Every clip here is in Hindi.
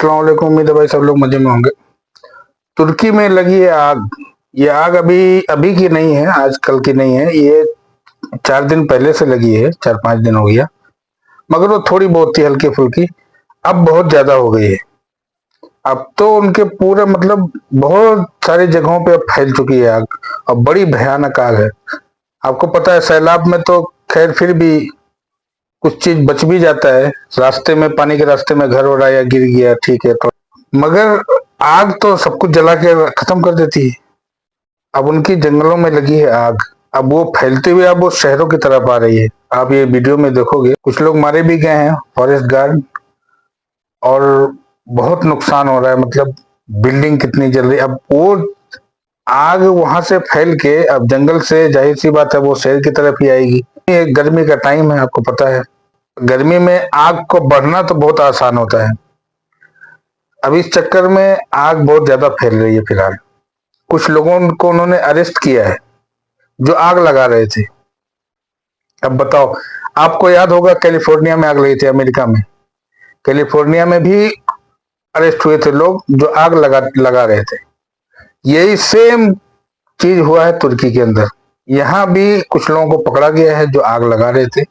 अस्सलाम वालेकुम। उम्मीद है भाई सब लोग मजे में होंगे। तुर्की में लगी है आग। ये आग अभी अभी की नहीं है, आजकल की नहीं है। ये 4 दिन पहले से लगी है, 4-5 दिन हो गया। मगर वो थोड़ी बहुत थी, हल्की फुल्की। अब बहुत ज्यादा हो गई है। अब तो उनके पूरे मतलब बहुत सारी जगहों पे अब फैल चुकी है आग। अब बड़ी भयानक आग है। आपको पता है सैलाब में तो खैर फिर भी कुछ चीज बच भी जाता है, रास्ते में पानी के रास्ते में घर हो रहा है या गिर गया, ठीक है तो। मगर आग तो सब कुछ जला के खत्म कर देती है। अब उनकी जंगलों में लगी है आग। अब वो फैलते हुए अब वो शहरों की तरफ आ रही है। आप ये वीडियो में देखोगे, कुछ लोग मारे भी गए हैं, फॉरेस्ट गार्ड। और बहुत नुकसान हो रहा है, मतलब बिल्डिंग कितनी जल रही है। अब वो आग वहां से फैल के अब जंगल से जाहिर सी बात है वो शहर की तरफ ही आएगी। ये गर्मी का टाइम है, आपको पता है। गर्मी में आग को बढ़ना तो बहुत आसान होता है। अब इस चक्कर में आग बहुत ज्यादा फैल रही है फिलहाल। कुछ लोगों को उन्होंने अरेस्ट किया है जो आग लगा रहे थे। अब बताओ, आपको याद होगा कैलिफोर्निया में आग लगी थी, अमेरिका में। कैलिफोर्निया में भी अरेस्ट हुए थे लोग जो आग लगा रहे थे। यही सेम चीज हुआ है तुर्की के अंदर। यहाँ भी कुछ लोगों को पकड़ा गया है जो आग लगा रहे थे।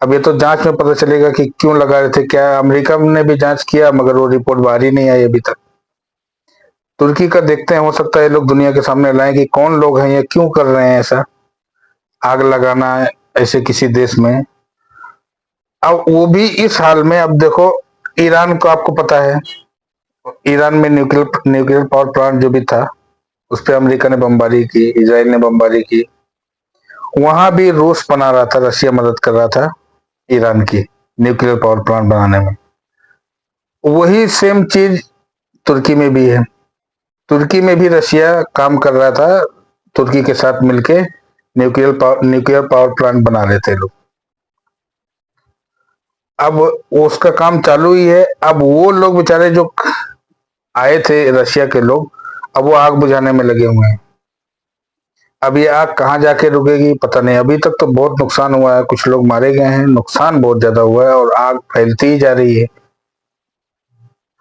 अब ये तो जांच में पता चलेगा कि क्यों लगा रहे थे। क्या अमेरिका ने भी जांच किया, मगर वो रिपोर्ट बाहर ही नहीं आई अभी तक। तुर्की का देखते हैं, हो सकता है लोग दुनिया के सामने लाएं कि कौन लोग हैं ये, क्यों कर रहे हैं ऐसा, आग लगाना ऐसे किसी देश में। अब वो भी इस हाल में। अब देखो, ईरान को आपको पता है, ईरान में न्यूक्लियर पावर प्लांट जो भी था, उस पर अमेरिका ने बमबारी की, इजराइल ने बमबारी की। वहां भी रूस बना रहा था, रशिया मदद कर रहा था ईरान की न्यूक्लियर पावर प्लांट बनाने में। वही सेम चीज तुर्की में भी है। तुर्की में भी रशिया काम कर रहा था, तुर्की के साथ मिलके न्यूक्लियर पावर प्लांट बना रहे थे लोग। अब उसका काम चालू ही है। अब वो लोग बेचारे जो आए थे रशिया के लोग, अब वो आग बुझाने में लगे हुए हैं। अब ये आग कहाँ जाके रुकेगी पता नहीं। अभी तक तो बहुत नुकसान हुआ है, कुछ लोग मारे गए हैं, नुकसान बहुत ज्यादा हुआ है और आग फैलती ही जा रही है।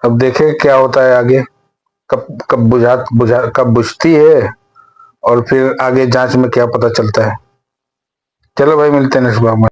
अब देखें क्या होता है आगे, कब कब बुझा बुझा कब बुझती है और फिर आगे जांच में क्या पता चलता है। चलो भाई, मिलते हैं नेक्स्ट बार में।